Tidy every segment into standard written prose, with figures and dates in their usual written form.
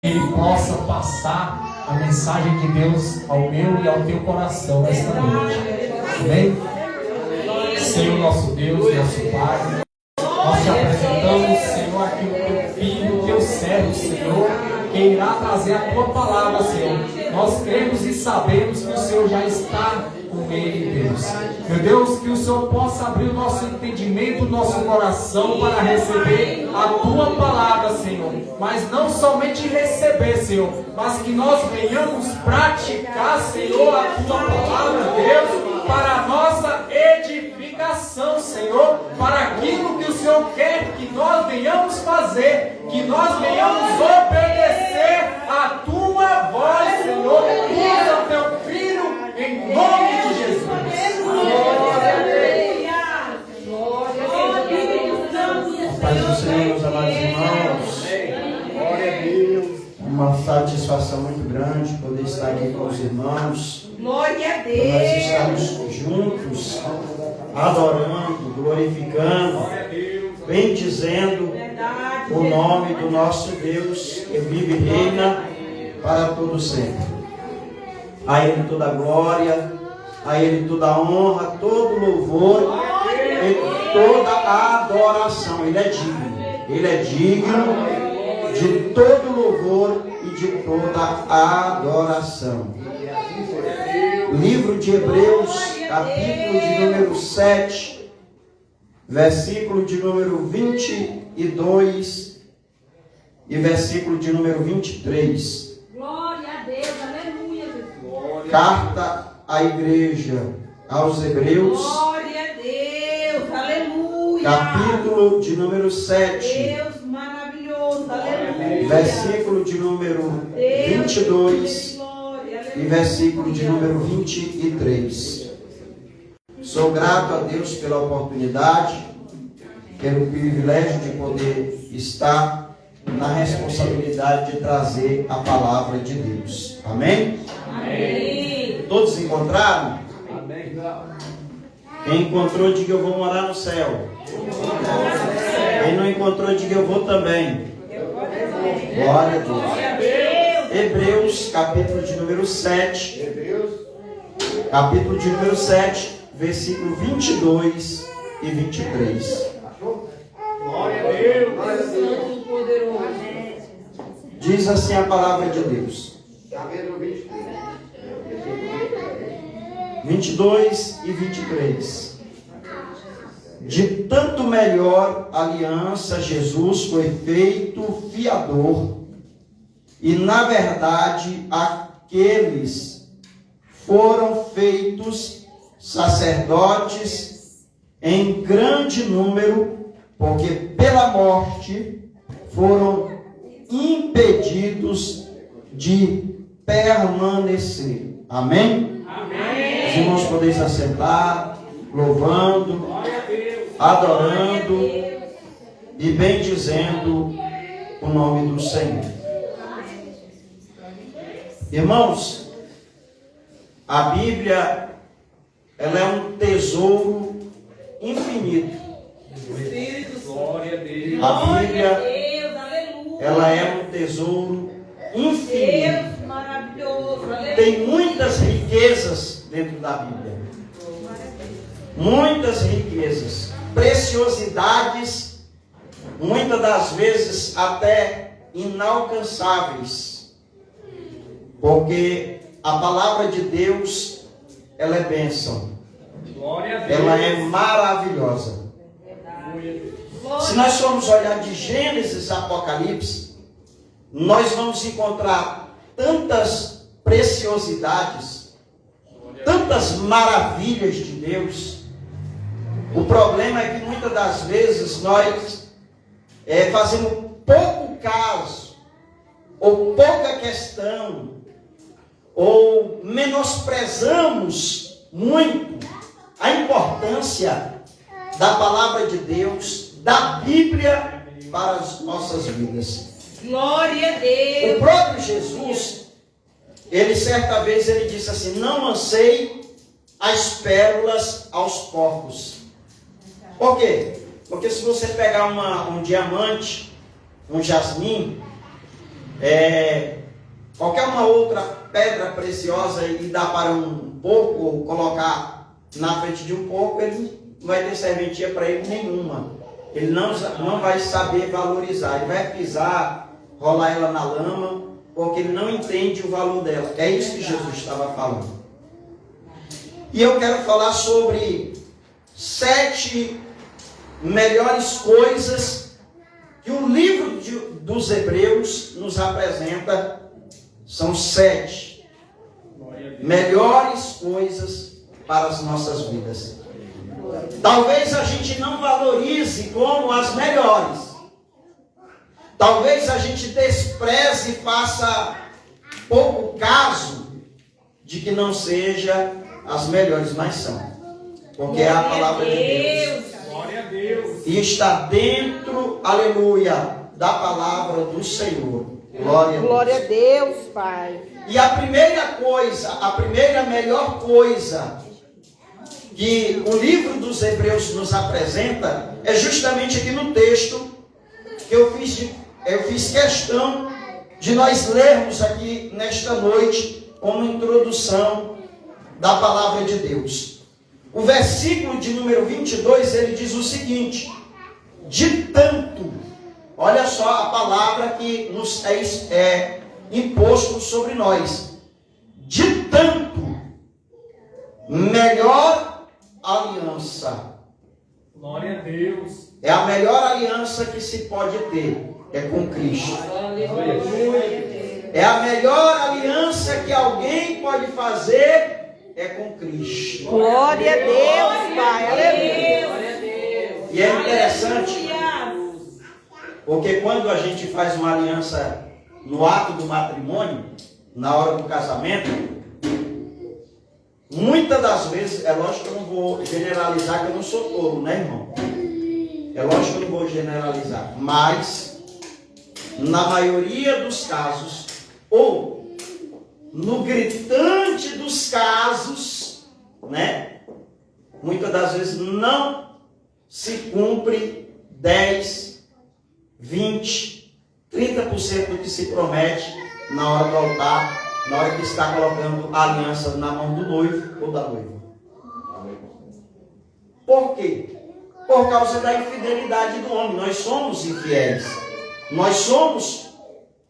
Ele possa passar a mensagem de Deus ao meu e ao teu coração nesta noite. Amém? Senhor nosso Deus, nosso Pai, nós te apresentamos, Senhor, aqui o teu filho, o teu servo, Senhor, que irá trazer a tua palavra, Senhor. Nós cremos e sabemos que o Senhor já está com ele, Deus. Meu Deus, que o Senhor possa abrir o nosso entendimento, o nosso coração para receber a tua palavra, Senhor. Mas não somente receber, Senhor, mas que nós venhamos praticar, Senhor, a tua palavra, Deus, para a nossa edificação, Senhor, para aquilo que o Senhor quer que nós venhamos fazer, que nós venhamos obedecer a tua voz, Senhor. Usa o teu filho em nome de Jesus. Paz do Senhor, meus amados irmãos. Glória a Deus. Uma satisfação muito grande poder estar aqui com os irmãos. Glória a Deus. Nós estamos juntos, adorando, glorificando, bendizendo o nome do nosso Deus, que vive e reina para todo sempre. A Ele toda a glória, a Ele toda a honra, todo louvor e toda a adoração. Ele é digno de todo louvor e de toda a adoração. Livro de Hebreus, capítulo de número 7, versículo de número 22 e versículo de número 23. Glória a Deus, aleluia, Jesus. Carta à igreja aos Hebreus, Glória a Deus, aleluia. capítulo de número 7, Deus maravilhoso, aleluia. versículo de número 22 e versículo de número 23. Sou grato a Deus pela oportunidade, pelo privilégio de poder estar na responsabilidade de trazer a palavra de Deus. Amém? Amém. Todos encontraram? Quem encontrou, diga eu vou morar no céu. Quem não encontrou, diga eu vou também. Glória a Deus. Hebreus, capítulo de número 7. Capítulo de número 7, versículo 22 e 23. Glória a Deus. Santo poderoso. Diz assim a palavra de Deus. 22 e 23. De tanto melhor aliança Jesus foi feito fiador, e na verdade aqueles foram feitos sacerdotes em grande número, porque pela morte foram impedidos de permanecer. Amém? Amém. Os irmãos podem se assentar, louvando, adorando e bendizendo o nome do Senhor. Irmãos, a Bíblia, ela é um tesouro infinito. Glória a Deus. A Bíblia, Deus, aleluia. ela é um tesouro infinito. Deus maravilhoso, aleluia. Tem muitas riquezas dentro da Bíblia. Muitas riquezas, preciosidades, muitas das vezes até inalcançáveis. Porque a palavra de Deus, ela é bênção. Glória a Deus. Ela é maravilhosa. Se nós formos olhar de Gênesis a Apocalipse, nós vamos encontrar tantas preciosidades, tantas maravilhas de Deus. O problema é que muitas das vezes nós fazemos pouco caso, ou pouca questão, ou menosprezamos muito a importância da palavra de Deus, da Bíblia para as nossas vidas. Glória a Deus. O próprio Jesus, ele certa vez ele disse assim: não lancei as pérolas aos porcos. Por quê? Porque se você pegar um diamante, um jasmim, qualquer uma outra pedra preciosa e dar para um porco, ou colocar na frente de um porco, ele não vai ter serventia para ele nenhuma. Ele não vai saber valorizar, ele vai pisar, rolar ela na lama, porque ele não entende o valor dela. É isso que Jesus estava falando. E eu quero falar sobre 7 melhores coisas que o livro dos Hebreus nos apresenta. São 7 melhores coisas para as nossas vidas. Talvez a gente não valorize como as melhores. Talvez a gente despreze e faça pouco caso de que não seja as melhores, mas são. Porque é a palavra de Deus. Glória a Deus. E está dentro, aleluia, da palavra do Senhor. Glória a Deus. Glória a Deus, Pai. E a primeira melhor coisa que o livro dos Hebreus nos apresenta é justamente aqui no texto que eu fiz questão de nós lermos aqui nesta noite como introdução da palavra de Deus. O versículo de número 22, ele diz o seguinte: de tanto, olha só a palavra que nos é imposto sobre nós, de tanto, melhor aliança. Glória a Deus. É a melhor aliança que se pode ter, é com Cristo. É a melhor aliança que alguém pode fazer, é com Cristo. Glória a Deus, Pai. Aleluia. E é interessante, porque quando a gente faz uma aliança no ato do matrimônio, na hora do casamento, muitas das vezes, é lógico que eu não vou generalizar, que eu não sou tolo, né, irmão? É lógico que eu não vou generalizar, mas na maioria dos casos, ou no gritante dos casos, né? Muitas das vezes não se cumpre 10, 20, 30% do que se promete na hora do altar, na hora que está colocando a aliança na mão do noivo ou da noiva. Por quê? Por causa da infidelidade do homem. Nós somos infiéis. Nós somos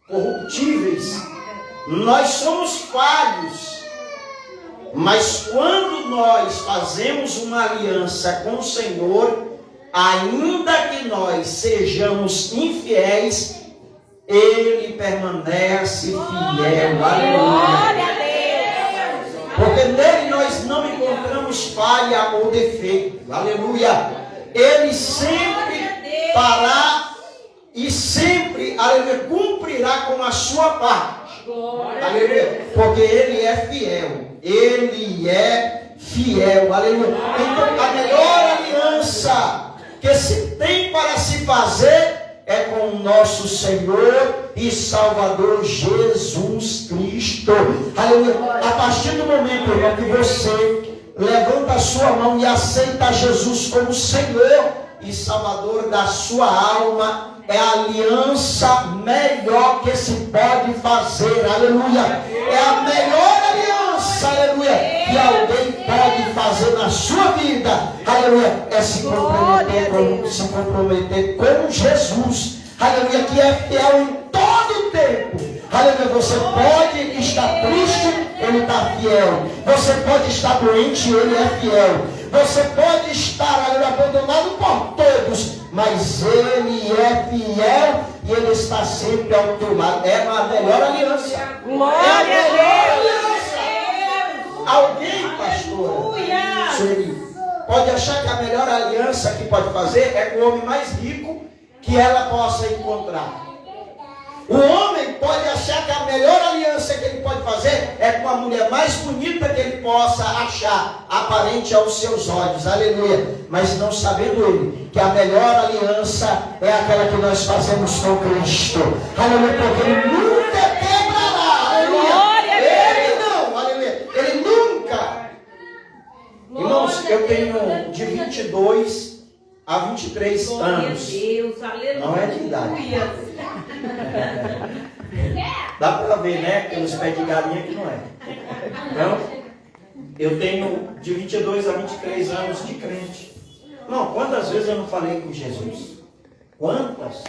corruptíveis. Nós somos falhos. Mas quando nós fazemos uma aliança com o Senhor, ainda que nós sejamos infiéis, Ele permanece fiel. Aleluia. Porque nele nós não encontramos falha ou defeito. Aleluia. Ele sempre fará e sempre, aleluia, cumprirá com a sua parte. Aleluia. Porque Ele é fiel. Ele é fiel. Aleluia. Então a melhor aliança que se tem para se fazer é com o nosso Senhor e Salvador Jesus Cristo. Aleluia. A partir do momento, irmão, que você levanta a sua mão e aceita Jesus como Senhor e Salvador da sua alma, é a aliança melhor que se pode fazer. Aleluia. É a melhor aliança, aleluia, que alguém pode fazer na sua vida. Aleluia. É se comprometer com Jesus. Aleluia. Que é fiel em todo o tempo. Aleluia. Você pode estar triste, Ele está fiel. Você pode estar doente, Ele é fiel. Você pode estar, aleluia, abandonado por todos, mas Ele é fiel e Ele está sempre ao teu lado. É a melhor aliança. Glória a Deus. Alguém, pastora, pode achar que a melhor aliança que pode fazer é com o homem mais rico que ela possa encontrar. O homem pode achar que a melhor aliança que ele pode fazer é com a mulher mais bonita que ele possa achar, aparente aos seus olhos. Aleluia. Mas não sabendo ele que a melhor aliança é aquela que nós fazemos com Cristo. Aleluia. Porque Ele nunca quebrará. Aleluia. Ele não. Aleluia. Ele nunca. Irmãos, eu tenho de 22 a 23 anos. Não é de idade. Dá para ver, né? Pelos pés de galinha que não é. Então, eu tenho de 22 a 23 anos de crente. Não, quantas vezes eu não falei com Jesus? Quantas?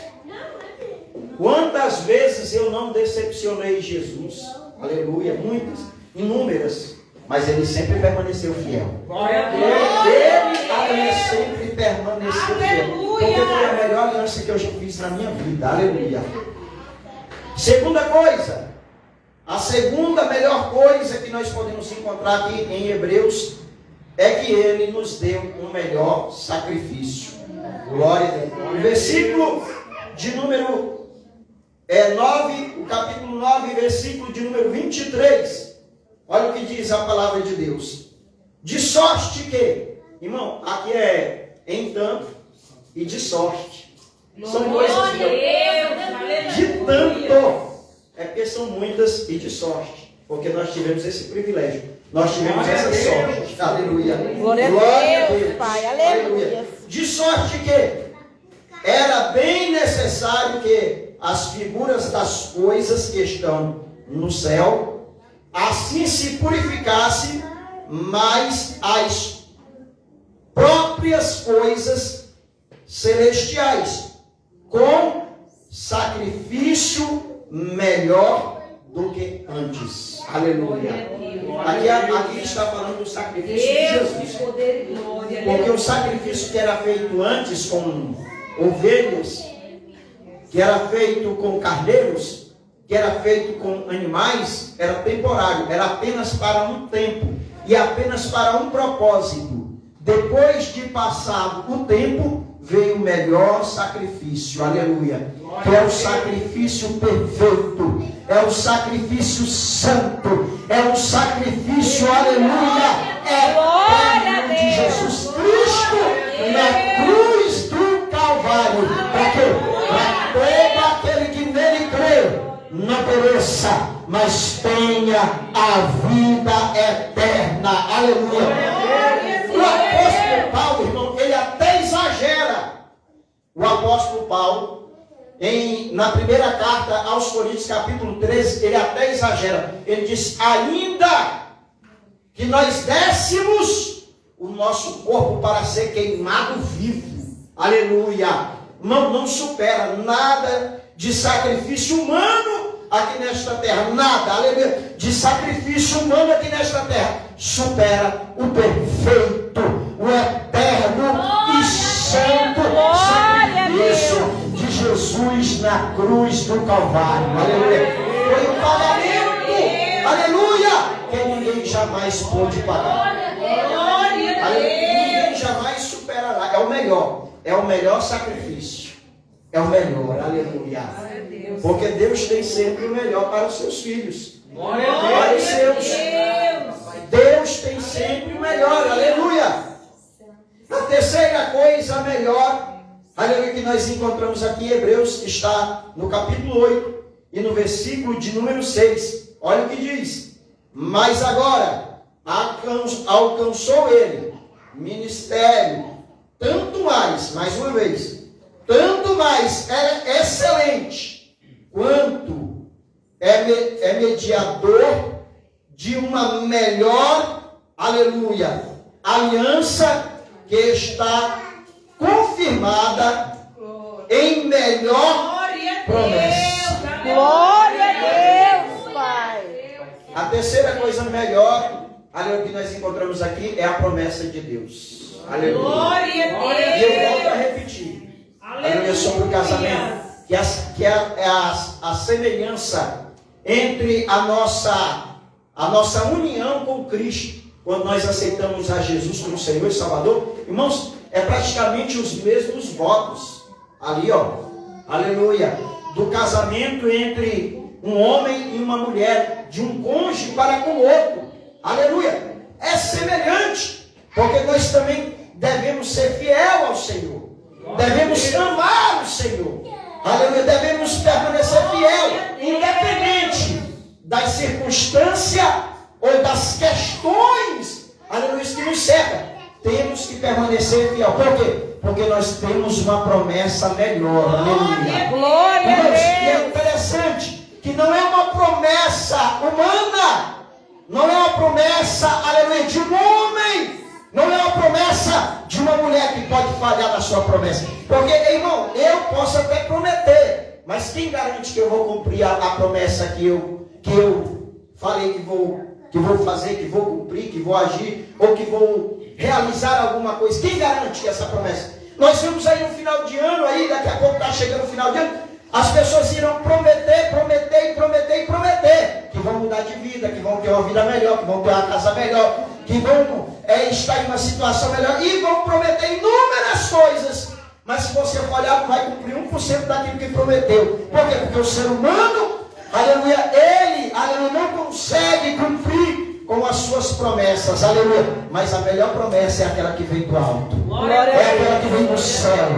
Quantas vezes eu não decepcionei Jesus? Aleluia, muitas, inúmeras. Mas ele sempre permaneceu fiel. Ele sempre permaneceu fiel. Porque foi a melhor aliança que eu já fiz na minha vida. Aleluia. Segunda coisa. A segunda melhor coisa que nós podemos encontrar aqui em Hebreus é que ele nos deu um melhor sacrifício. Glória a Deus. O versículo de número 9, o capítulo 9, versículo de número 23. Olha o que diz a palavra de Deus. De sorte que, irmão, aqui é em tanto e de sorte. São coisas de tanto. É porque são muitas e de sorte. Porque nós tivemos esse privilégio. Nós tivemos essa sorte. Aleluia. Glória a Deus, Pai. Aleluia. De sorte que era bem necessário que as figuras das coisas que estão no céu assim se purificasse, mas as próprias coisas celestiais, com sacrifício melhor do que antes. Aleluia. Aqui está falando do sacrifício de Jesus. Porque o sacrifício que era feito antes com ovelhas, que era feito com carneiros, que era feito com animais, era temporário, era apenas para um tempo e apenas para um propósito. Depois de passado o tempo, veio o melhor sacrifício, aleluia, que é o sacrifício perfeito, é o sacrifício santo, é o sacrifício, aleluia, eterno de Jesus Cristo na cruz do Calvário. Para quê? Para todo aquele que nele crê não pereça, mas tenha a vida eterna. Aleluia. O apóstolo Paulo, irmão, ele até exagera. O apóstolo Paulo, na primeira carta aos Coríntios, capítulo 13, ele até exagera. Ele diz, ainda que nós dessemos o nosso corpo para ser queimado vivo. Aleluia. Não supera nada de sacrifício humano aqui nesta terra. Nada, aleluia, de sacrifício humano aqui nesta terra supera o perfeito, o eterno e santo sacrifício de Jesus na cruz do Calvário. Aleluia. Foi um pagamento, aleluia, que ninguém jamais pôde pagar. Aleluia. Ninguém jamais superará. É o melhor sacrifício. É o melhor, aleluia. Porque Deus tem sempre o melhor para os seus filhos. Para os seus. Deus tem sempre o melhor, aleluia. A terceira coisa melhor, aleluia, que nós encontramos aqui em Hebreus, está no capítulo 8 e no versículo de número 6. Olha o que diz. Mas agora alcançou ele ministério, tanto mais uma vez, tanto mais é excelente, quanto é mediador de uma melhor, aleluia, aliança que está confirmada em melhor promessa. Glória a Deus, Pai. A terceira coisa melhor, aleluia, que nós encontramos aqui é a promessa de Deus. Aleluia. Glória a Deus. E eu volto a repetir. Aleluia, sobre o casamento. Que é a semelhança entre a nossa união com Cristo. Quando nós aceitamos a Jesus como Senhor e Salvador. Irmãos, é praticamente os mesmos votos. Ali, ó. Aleluia. Do casamento entre um homem e uma mulher. De um cônjuge para com o outro. Aleluia. É semelhante. Porque nós também devemos ser fiel ao Senhor. Devemos amar o Senhor. Aleluia. Devemos permanecer fiel. Independente das circunstâncias ou das questões, aleluia, que nos cercam. Temos que permanecer fiel. Por quê? Porque nós temos uma promessa melhor. Aleluia. Glória a Deus. E é interessante que que não é uma promessa humana, não é uma promessa, aleluia, de um homem, não é uma promessa de uma mulher que pode falhar na sua promessa. Porque, irmão, eu posso até prometer, mas quem garante que eu vou cumprir a promessa que eu falei que vou fazer, que vou cumprir, que vou agir, ou que vou realizar alguma coisa? Quem garante essa promessa? Nós vemos aí no final de ano, aí daqui a pouco está chegando o final de ano, as pessoas irão prometer, que vão mudar de vida, que vão ter uma vida melhor, que vão ter uma casa melhor, que vão estar em uma situação melhor, e vão prometer inúmeras coisas, mas se você olhar, não vai cumprir 1% daquilo que prometeu. Por quê? Porque o ser humano, aleluia, ele, aleluia, não consegue cumprir com as suas promessas, aleluia. Mas a melhor promessa é aquela que vem do alto, é aquela que vem do céu,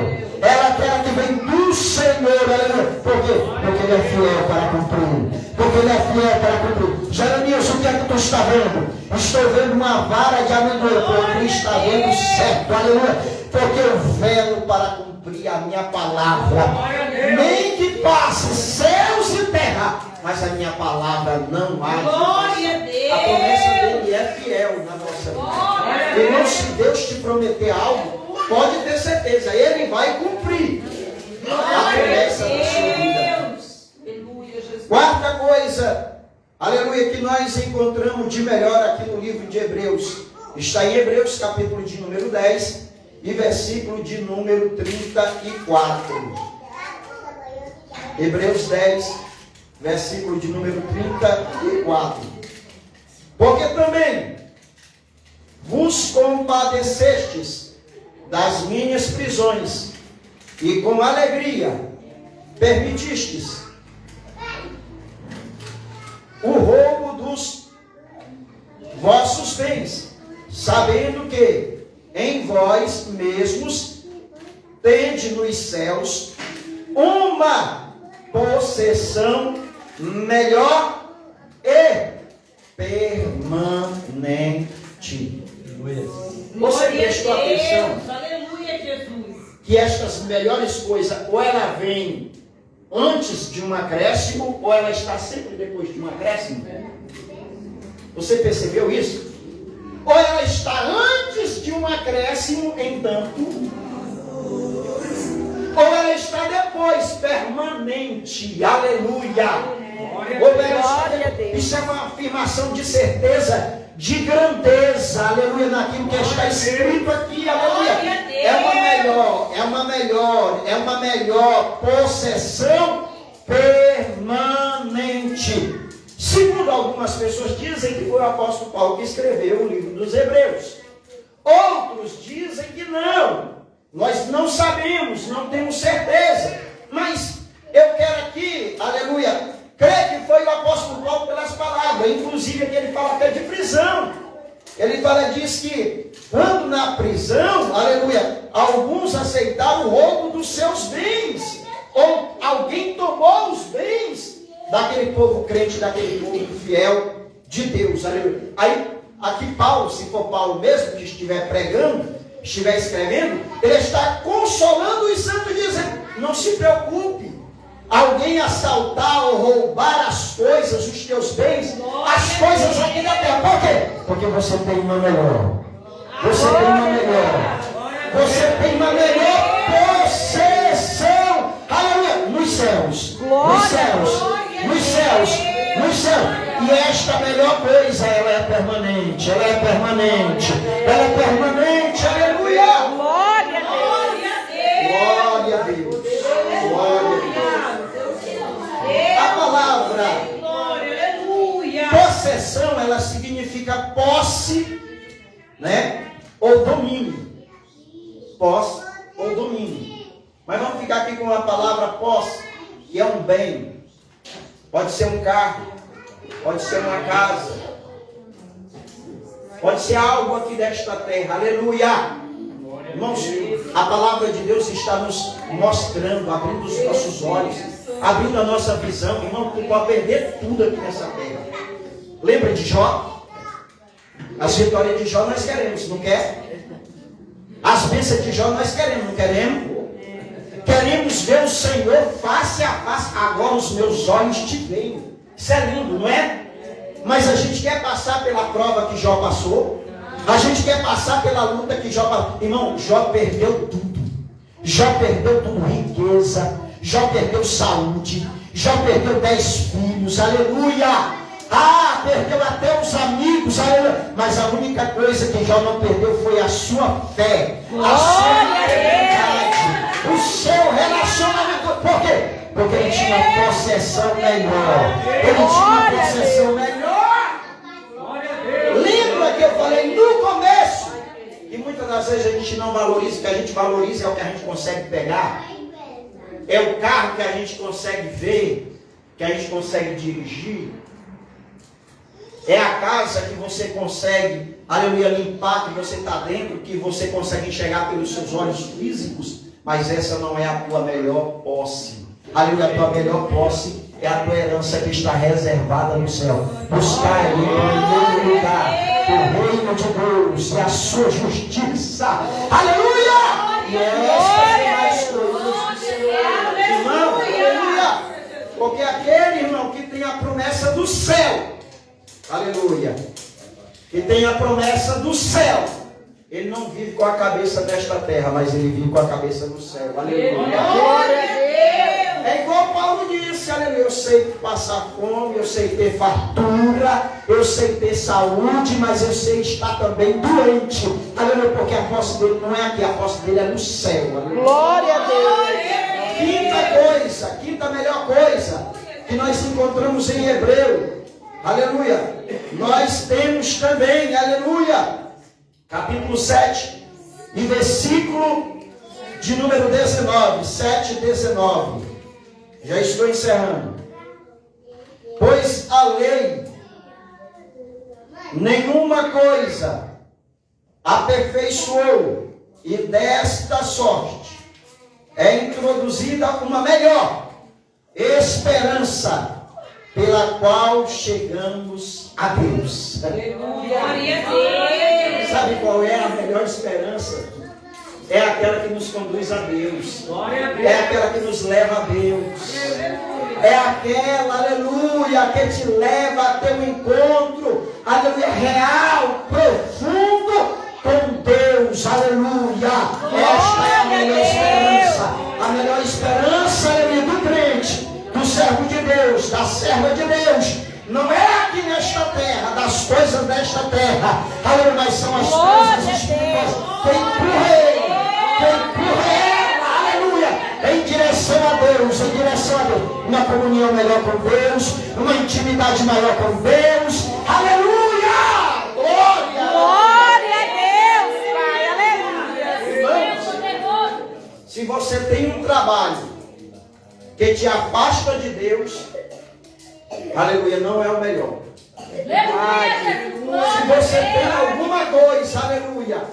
é aquela que vem do Senhor, aleluia. Por quê? Porque Ele é fiel para cumprir. Porque Ele é fiel para cumprir. Jeremias, o que é que tu está vendo? Estou vendo uma vara de amendoim, porque tu está vendo certo, aleluia. Porque eu velo para cumprir a minha palavra. Nem que passe céus e terra, mas a minha palavra não há de passar. A promessa dele é fiel na nossa vida. Irmão, se Deus te prometer algo, pode ter certeza, Ele vai cumprir a promessa da sua vida. Quarta coisa, aleluia, que nós encontramos de melhor aqui no livro de Hebreus, está em Hebreus capítulo de número 10 e versículo de número 34. Hebreus 10, versículo de número 34. Porque também vos compadecestes das minhas prisões, e com alegria permitistes o roubo dos vossos bens, sabendo que em vós mesmos tende nos céus uma possessão melhor e permanente. Você prestou atenção? Aleluia, Jesus. Que estas melhores coisas, ou ela vem antes de um acréscimo, ou ela está sempre depois de um acréscimo? Você percebeu isso? Ou ela está antes de um acréscimo, entanto, ou ela está depois, permanente. Aleluia. Isso é uma afirmação de certeza, de grandeza, aleluia, naquilo que está escrito aqui, aleluia. É uma melhor possessão permanente. Segundo algumas pessoas dizem que foi o apóstolo Paulo que escreveu o livro dos Hebreus. Outros dizem que não. Nós não sabemos, não temos certeza. Mas eu quero aqui, aleluia, crer que foi o apóstolo Paulo pelas palavras. Inclusive aqui ele fala até de prisão. Ele diz que quando na prisão, aleluia, alguns aceitaram o roubo dos seus bens. Ou alguém tomou os bens daquele povo crente, daquele povo fiel de Deus, aleluia. Aí, aqui Paulo, se for Paulo mesmo que estiver pregando, estiver escrevendo, ele está consolando os santos, dizendo, não se preocupe, alguém assaltar ou roubar as coisas, os teus bens, as coisas aqui da terra, por quê? Porque você tem uma melhor, você tem uma melhor, você tem uma melhor possessão, aleluia, nos céus, nos céus, nos céus, nos céus. E esta melhor coisa, ela é permanente, ela é permanente, ela é permanente, aleluia. Glória a Deus. Glória a Deus. A palavra possessão, ela significa posse, né? Ou domínio. Posse ou domínio. Mas vamos ficar aqui com a palavra posse, que é um bem. Pode ser um carro, pode ser uma casa, pode ser algo aqui desta terra, aleluia. Irmãos, a palavra de Deus está nos mostrando, abrindo os nossos olhos, abrindo a nossa visão. Irmão, tu pode perder tudo aqui nessa terra. Lembra de Jó? As vitórias de Jó nós queremos, não quer? As bênçãos de Jó nós queremos, não queremos? Queremos ver o Senhor face a face. Agora os meus olhos te veem. Isso é lindo, não é? Mas a gente quer passar pela prova que Jó passou. A gente quer passar pela luta que Jó passou. Irmão, Jó perdeu tudo. Jó perdeu tudo, riqueza. Jó perdeu saúde. Jó perdeu 10 filhos. Aleluia. Ah, perdeu até os amigos. Aleluia. Mas a única coisa que Jó não perdeu foi a sua fé. A sua integridade. O seu relacionamento. Por quê? Porque ele tinha possessão melhor. Ele tinha possessão melhor. Lembra que eu falei no começo? E muitas das vezes a gente não valoriza. O que a gente valoriza é o que a gente consegue pegar. É o carro que a gente consegue ver. Que a gente consegue dirigir. É a casa que você consegue, aleluia, limpar, que você está dentro, que você consegue enxergar pelos seus olhos físicos. Mas essa não é a tua melhor posse. Aleluia, a tua melhor posse é a tua herança que está reservada no céu. Buscar em primeiro lugar o reino de Deus e a sua justiça. Aleluia! E essa é mais coisas do Senhor. Irmão, aleluia! Porque aquele irmão que tem a promessa do céu, aleluia, que tem a promessa do céu, ele não vive com a cabeça desta terra, mas ele vive com a cabeça no céu. Aleluia. Glória a Deus. É igual Paulo disse, aleluia, eu sei passar fome, eu sei ter fartura, eu sei ter saúde, mas eu sei estar também doente. Aleluia, porque a posse dele não é aqui, a posse dele é no céu. Aleluia. Glória a Deus. Quinta melhor coisa que nós encontramos em Hebreu. Aleluia. Nós temos também, aleluia, capítulo 7, e versículo de número 19, 7 e 19. Já estou encerrando. Pois a lei nenhuma coisa aperfeiçoou, e desta sorte é introduzida uma melhor esperança, pela qual chegamos a Deus. Glória a Deus. Sabe qual é a melhor esperança? É aquela que nos conduz a Deus. É aquela que nos leva a Deus. É aquela, aleluia, que te leva a ter um encontro, aleluia, real, profundo com Deus. Aleluia. Esta é a melhor esperança. A melhor esperança, aleluia, do crente, do servo de Deus, da serva de Deus, não é aqui nesta terra, das coisas desta terra, aleluia, mas são as coisas espirituais. Tem pro reino, aleluia, em direção a Deus, uma comunhão melhor com Deus, uma intimidade maior com Deus, aleluia, glória a Deus, Pai, aleluia. Irmãos, se você tem um trabalho que te afasta de Deus, aleluia, não é o melhor. Se você tem alguma coisa, aleluia,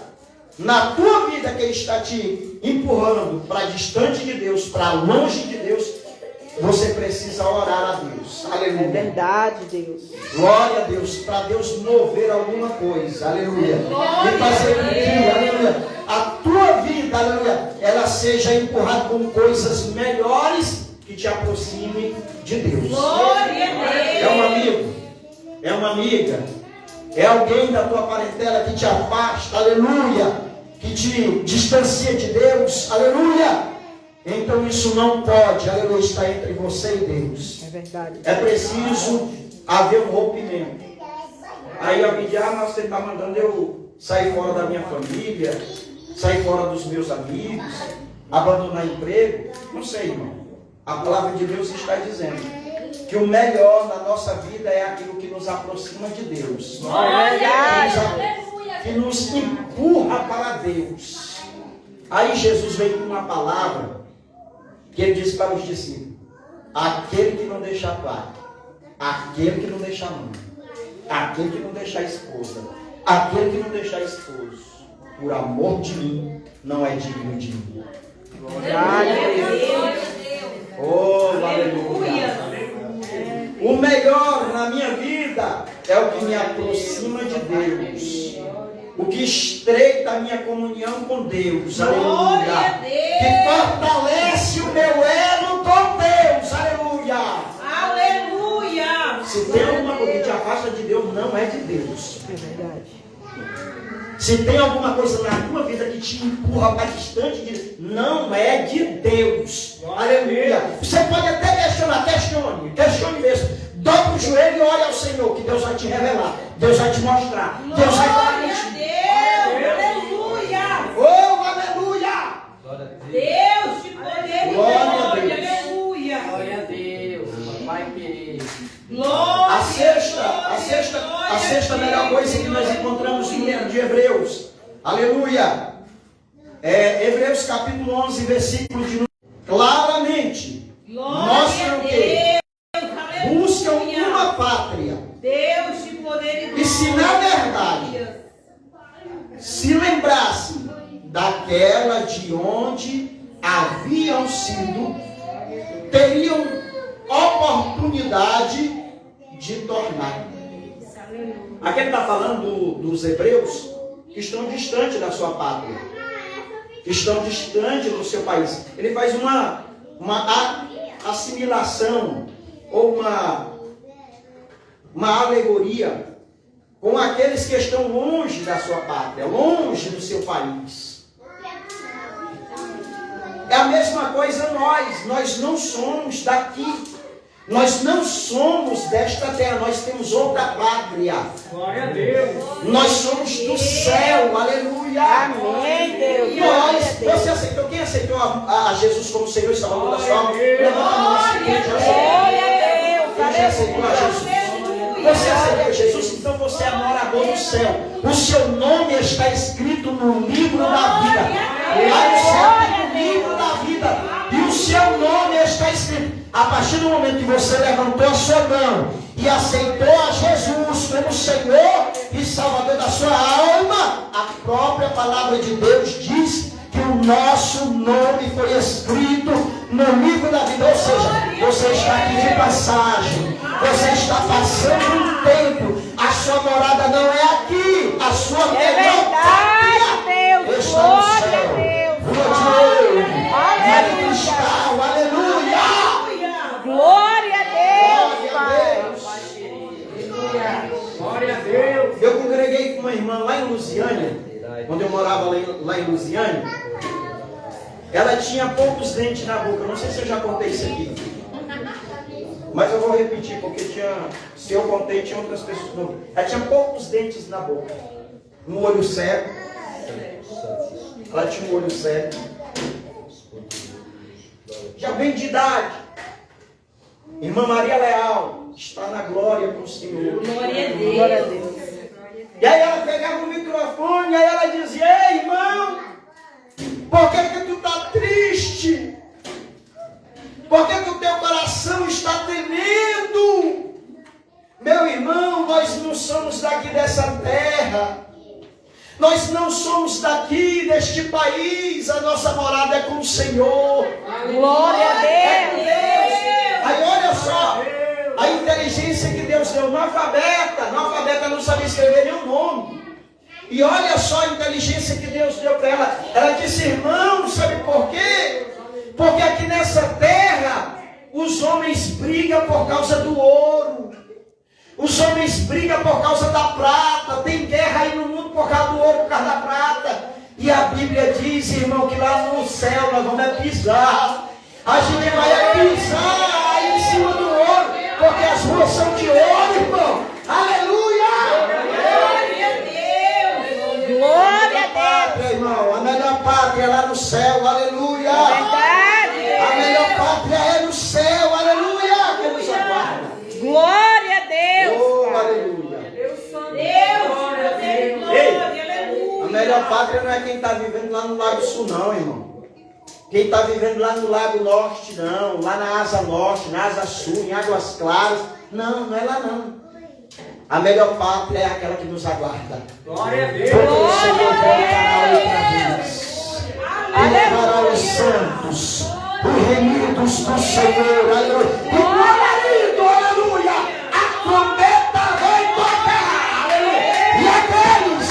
na tua vida que está te empurrando para distante de Deus, para longe de Deus, você precisa orar a Deus. Aleluia. É verdade, Deus. Glória a Deus, para Deus mover alguma coisa. Aleluia. E fazer com que, aleluia, a tua vida, aleluia, ela seja empurrada com coisas melhores que te aproxime de Deus. Glória a Deus. É um amigo, é uma amiga, é alguém da tua parentela que te afasta, aleluia, que te distancia de Deus, aleluia. Então isso não pode, aleluia, estar entre você e Deus. É verdade. É preciso haver um rompimento. Aí alguém diz, mas você está mandando eu sair fora da minha família, sair fora dos meus amigos, abandonar emprego. Não sei, irmão. A palavra de Deus está dizendo que o melhor na nossa vida é aquilo que nos aproxima de Deus. Que nos empurra para Deus. Aí Jesus veio com uma palavra que ele disse para os discípulos: aquele que não deixa pai, aquele que não deixa mãe, aquele que não deixa esposa, aquele que não deixa esposo, por amor de mim, não é digno de mim. Glória a Deus. Oh, aleluia. O melhor na minha vida é o que me aproxima de Deus. o que estreita a minha comunhão com Deus, aleluia, Glória a Deus. que fortalece o meu elo com Deus, aleluia. Aleluia. Se tem alguma coisa que te afasta de Deus, não é de Deus. É verdade. Se tem alguma coisa na tua vida que te empurra para distante de Deus, não é de Deus. Aleluia. Você pode até questionar, questione mesmo. Dobra o joelho e ore ao Senhor, que Deus vai te revelar, Deus vai te mostrar, Deus vai falar contigo. Aleluia. Oh, aleluia! Deus de poder e Glória a glória. Deus. Aleluia. Glória a Deus, vai querer. Glória. A sexta melhor coisa que nós encontramos no livro de Hebreus. Aleluia! Hebreus capítulo 11, versículo de número. Claramente mostram que buscam uma pátria. Deus de poder e glória. E se na verdade se lembrassem daquela de onde haviam sido, teriam oportunidade de tornar. Aqui ele está falando dos hebreus que estão distantes da sua pátria, que estão distantes do seu país. Ele faz uma assimilação ou uma alegoria com aqueles que estão longe da sua pátria, longe do seu país. É a mesma coisa nós não somos daqui, nós não somos desta terra, nós temos outra pátria. Glória a Deus. Nós somos do céu, aleluia. Amém, Deus. Glória a Deus. Você aceitou? Quem aceitou a Jesus como Senhor e Salvador da sua alma? Levanta a mão assim, quem já aceitou? Glória a Deus. Quem já aceitou a Jesus? Você aceitou Jesus? Então você é morador do céu. O seu nome está escrito no livro da vida. Lá no céu tem o livro da vida. E o seu nome está escrito. A partir do momento que você levantou a sua mão e aceitou a Jesus como Senhor e Salvador da sua alma, a própria palavra de Deus diz que o nosso nome foi escrito no livro da vida. Ou seja, você está aqui de passagem, você está passando um tempo, a sua morada não é aqui, a sua melhor pátria está no céu. Rua de ouro, de cristal, aleluia! Glória a Deus, Pai. Glória a Deus. Eu congreguei com uma irmã lá em Lusiânia, quando eu morava lá em Lusiânia. Ela tinha poucos dentes na boca. Não sei se eu já contei isso aqui, mas eu vou repetir, porque se eu contei, tinha outras pessoas. Não. Ela tinha poucos dentes na boca, um olho cego. Ela tinha um olho cego, já bem de idade. Irmã Maria Leal está na glória com o Senhor. Glória a Deus. E aí ela pegava o microfone e aí ela dizia: ei, irmão, por que tu está triste? Por que o teu coração está tremendo? Meu irmão, nós não somos daqui dessa terra. Nós não somos daqui deste país. A nossa morada é com o Senhor. Glória a Deus. Aí olha só, a inteligência que Deus deu no alfabeta não sabia escrever nenhum nome. E olha só a inteligência que Deus deu para ela. Ela disse: irmão, sabe por quê? Porque aqui nessa terra os homens brigam por causa do ouro, os homens brigam por causa da prata, tem guerra aí no mundo por causa do ouro, por causa da prata. E a Bíblia diz, irmão, que lá no céu nós vamos pisar. A gente vai pisar aí em cima do ouro, porque as ruas são de ouro, irmão. Aleluia! Glória a Deus. Meu irmão, a melhor pátria é lá no céu, aleluia! Verdade. A melhor pátria é no céu, aleluia! Que nos aguarda. Glória a Deus. Oh, aleluia! Ei, a melhor pátria não é quem está vivendo lá no Lago Sul, não, irmão. Quem está vivendo lá no Lago Norte, não. Lá na Asa Norte, na Asa Sul, em Águas Claras. Não, não é lá, não. A melhor pátria é aquela que nos aguarda. Glória a Deus. Porque o Senhor voltará outra vez. E levará os santos, os remidos do Senhor. Aleluia. E o marido, aleluia, a trombeta vai tocar. Aleluia. E aqueles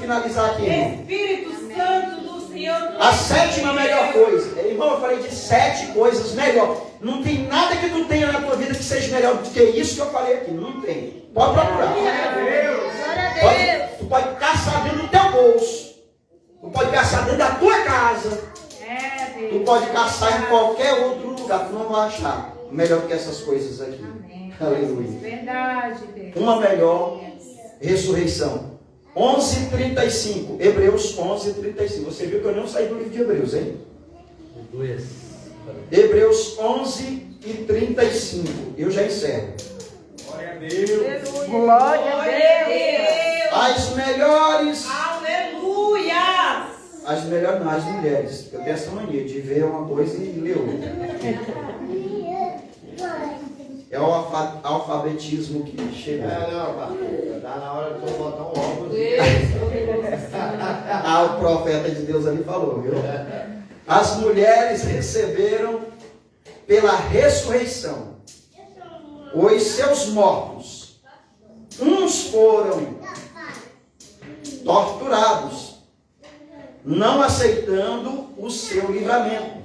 finalizar aqui, irmão. Espírito Santo do Senhor. A sétima melhor coisa. Irmão, eu falei de 7 coisas melhor. Não tem nada que tu tenha na tua vida que seja melhor do que isso que eu falei aqui. Não tem. Pode procurar. Tu pode caçar dentro do teu bolso. Tu pode caçar dentro da tua casa. Tu pode caçar em qualquer outro lugar. Tu não vai achar melhor que essas coisas aqui. Amém. Aleluia. Verdade, Deus. Uma melhor ressurreição. 11:35. Hebreus 11:35. Você viu que eu não saí do livro de Hebreus, hein? Hebreus 11:35. Eu já encerro. Glória a Deus. Glória a Deus. As melhores. Aleluia. As melhores não, as mulheres. Eu tenho essa mania de ver uma coisa e ler outra. É o alfabetismo que chega. Não, pastor. Dá na hora de eu botar um óculos. O profeta de Deus ali falou, viu? As mulheres receberam pela ressurreição os seus mortos. Uns foram torturados, não aceitando o seu livramento,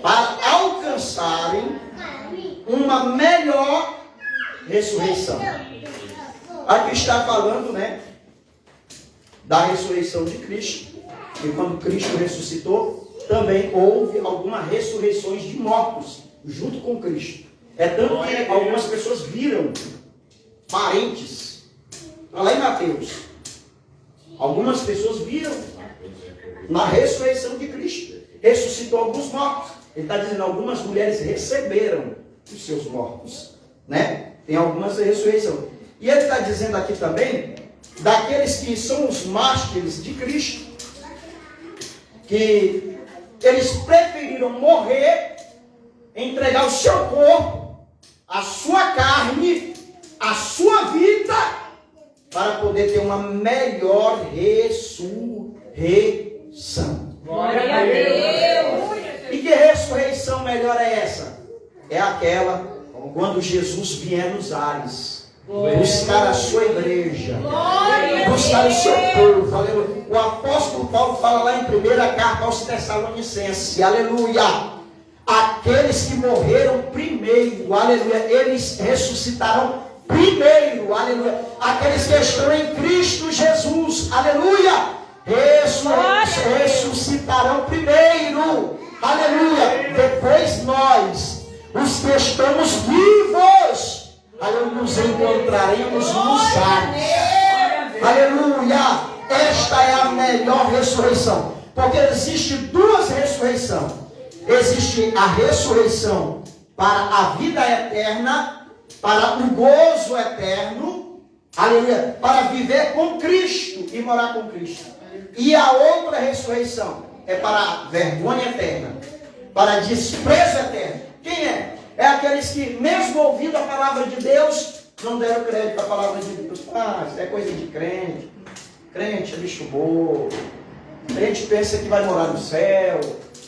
para alcançarem uma melhor ressurreição. Aqui está falando, né, da ressurreição de Cristo. E quando Cristo ressuscitou, também houve algumas ressurreições de mortos junto com Cristo. É tanto que algumas pessoas viram parentes. Olha lá em Mateus. Algumas pessoas viram na ressurreição de Cristo. Ressuscitou alguns mortos. Ele está dizendo, algumas mulheres receberam os seus mortos, né? Tem algumas ressurreições. E ele está dizendo aqui também, daqueles que são os mártires de Cristo, que eles preferiram morrer, entregar o seu corpo, a sua carne, a sua vida, para poder ter uma melhor ressurreição. Glória a Deus. E que ressurreição melhor é essa? É aquela quando Jesus vier nos ares, buscar a sua igreja, buscar o seu povo. Aleluia. O apóstolo Paulo fala lá em 1ª carta aos Tessalonicenses, aleluia, aqueles que morreram primeiro, aleluia, eles ressuscitarão primeiro, aleluia, aqueles que estão em Cristo Jesus, aleluia, ressuscitarão primeiro, aleluia, depois nós, os que estamos vivos, aleluia, nos encontraremos nos ares, aleluia. Esta é a melhor ressurreição, porque existe 2 ressurreições. Existe a ressurreição para a vida eterna, para o gozo eterno, aleluia, para viver com Cristo e morar com Cristo. E a outra ressurreição é para a vergonha eterna, para desprezo eterno. Quem é? É aqueles que, mesmo ouvindo a palavra de Deus, não deram crédito à palavra de Deus. Isso é coisa de crente. Crente é bicho bobo. Crente pensa que vai morar no céu.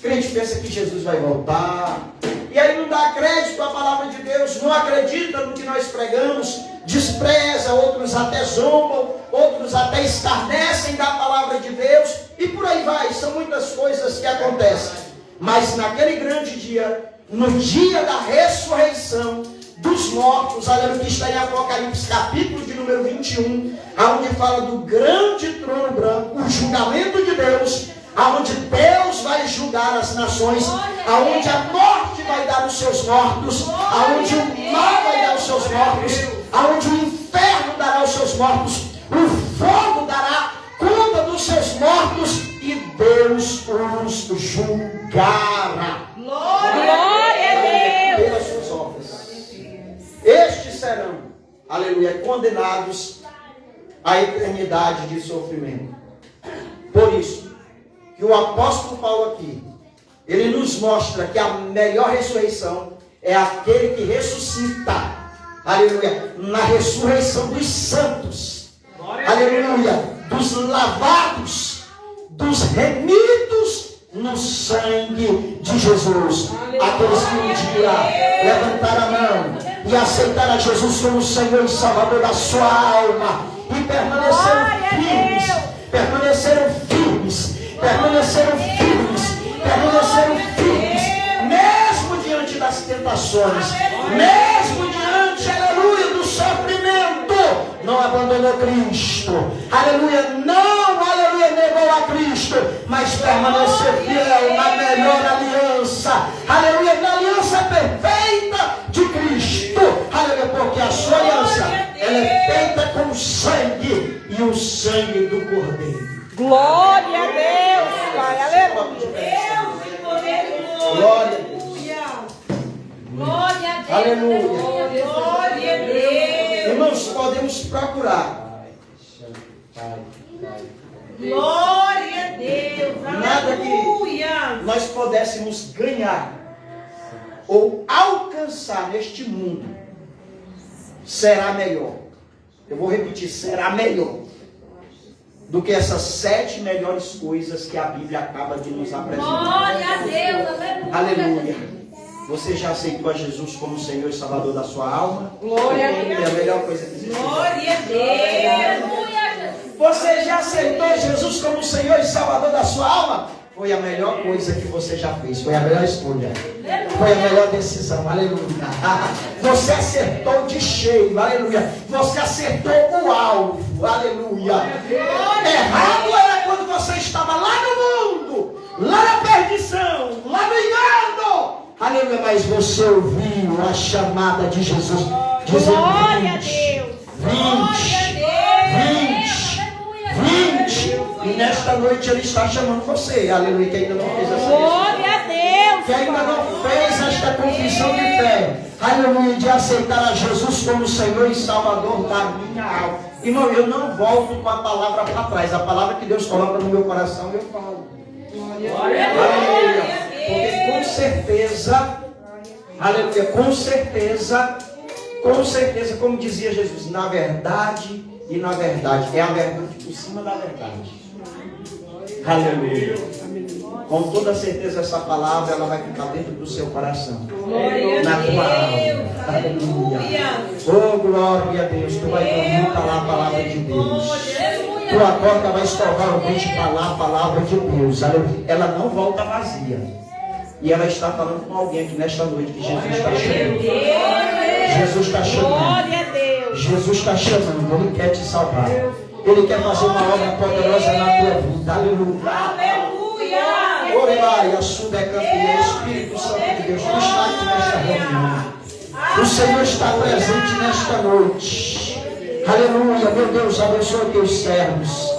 Crente pensa que Jesus vai voltar. E aí não dá crédito à palavra de Deus, não acredita no que nós pregamos, despreza, outros até zombam, outros até escarnecem da palavra de Deus, e por aí vai. São muitas coisas que acontecem. Mas naquele grande dia, no dia da ressurreição dos mortos, aleluia, que está em Apocalipse, capítulo de número 21, onde fala do grande trono branco, o julgamento de Deus, aonde Deus vai julgar as nações, aonde a morte vai dar os seus mortos, aonde o mal vai dar os seus mortos, aonde o inferno dará os seus mortos, o fogo dará conta dos seus mortos e Deus os julgará. Glória a Deus. Pelas suas obras. Estes serão, aleluia, condenados à eternidade de sofrimento. Por isso, que o apóstolo Paulo aqui, ele nos mostra que a melhor ressurreição é aquele que ressuscita, aleluia, na ressurreição dos santos, aleluia, dos lavados, dos remidos no sangue de Jesus. Aqueles que um dia levantaram a mão e aceitaram a Jesus como Senhor e Salvador da sua alma e permaneceram firmes, permaneceram firmes, permaneceram firmes, permaneceram firmes, mesmo diante das tentações, mesmo diante, aleluia, do sofrimento, não abandonou Cristo, aleluia, não, aleluia, negou a Cristo, mas permaneceu fiel na melhor aliança, aleluia, na aliança perfeita de Cristo, aleluia, porque a sua aliança, ela é feita com sangue, e o sangue do Cordeiro. Glória a Deus, Pai. Aleluia. Deus de poder e glória. Glória a Deus. Glória a Deus. Aleluia. Glória a Deus. Irmãos, podemos procurar. Glória a Deus. Nada que nós pudéssemos ganhar ou alcançar neste mundo será melhor. Eu vou repetir, será melhor do que essas 7 melhores coisas que a Bíblia acaba de nos apresentar. Glória a Deus. Aleluia. Você já aceitou a Jesus como Senhor e Salvador da sua alma? Glória a Deus. É a melhor coisa que existe. Glória a Deus. Você já aceitou Jesus como Senhor e Salvador da sua alma? Foi a melhor coisa que você já fez. Foi a melhor escolha. Foi a melhor decisão. Aleluia. Você acertou de cheio. Aleluia. Você acertou o alvo. Aleluia. Errado era quando você estava lá no mundo, lá na perdição, lá no engano. Aleluia. Mas você ouviu a chamada de Jesus. Dizendo: Glória a Deus. 20. E nesta noite Ele está chamando você, aleluia, que ainda não fez essa Glória a Deus. que ainda não fez esta confissão de fé, aleluia, de aceitar a Jesus como Senhor e Salvador da minha alma. Irmão, eu não volto com a palavra para trás, a palavra que Deus coloca no meu coração, eu falo. Aleluia. Porque com certeza, aleluia, com certeza, como dizia Jesus, na verdade e na verdade, é a verdade por cima da verdade. Aleluia. Com toda certeza essa palavra ela vai ficar dentro do seu coração. Glória Na a tua alma. Deus. Aleluia. Oh, glória a Deus. Tu vai dormir falar a palavra de Deus. Tua porta vai escovar o dente falar a palavra de Deus. Aleluia. Ela não volta vazia. E ela está falando com alguém aqui nesta noite que Jesus está chamando. Jesus está chamando. Glória a Deus. Jesus está chamando. Ele quer te salvar. Ele quer fazer uma obra poderosa na tua vida. Aleluia. Aleluia. Orelai, a sua campeã, Espírito Santo de Deus, tu está aqui nesta reunião. O Senhor está presente nesta noite. Aleluia, meu Deus, abençoa teus servos.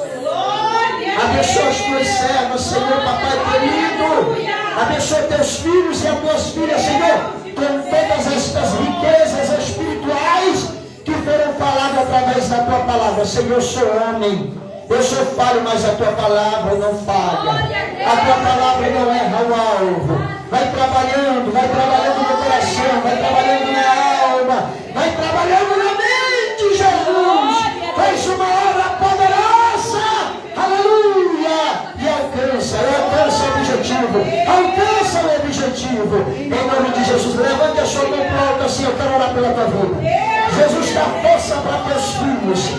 Abençoa as tuas servas, Senhor, papai querido. Abençoa teus filhos e as tuas filhas, Senhor, com todas estas riquezas espirituais que foram faladas através da tua palavra. Senhor, eu sou homem. Eu sou falho, mas a tua palavra não falha. A tua palavra não erra o alvo. Vai trabalhando no coração, vai trabalhando na alma, vai trabalhando na mente, Jesus. Faz uma obra poderosa. Aleluia. E alcança o objetivo. Alcança o objetivo. Em nome de Jesus, levante a sua mão para alto assim, eu quero orar pela tua vida. Jesus, dá força para teus filhos.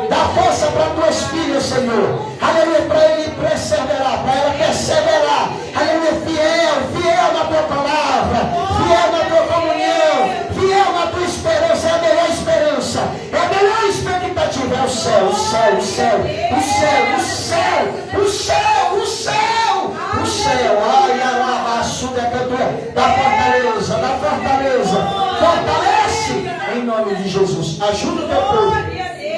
Dá força para tuas filhas, Senhor. Aleluia, para ele perseverar, para ela perseverar. Aleluia, fiel na tua palavra, fiel na tua comunhão, fiel na tua esperança. É a melhor esperança, é a melhor expectativa. É o céu, o céu, o céu, o céu, o céu, o céu, o céu, o céu. Ai, alabaçuda, cantora, da fortaleza, fortalece em nome de Jesus. Ajuda o teu povo.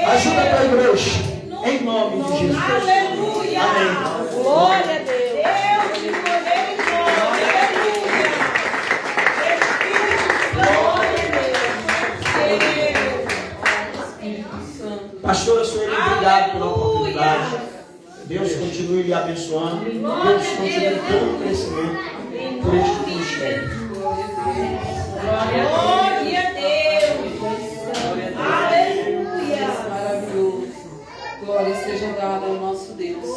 Ajuda a tua igreja, em nome de Jesus. Aleluia. Amém. Glória a Deus. Deus de poder e glória. Aleluia. Pastora Sueli, obrigado pela oportunidade. Deus continue lhe abençoando. Deus continue dando crescimento por este ministério. Glória a Deus. Aleluia. Maravilhoso. Glória seja dada ao nosso Deus.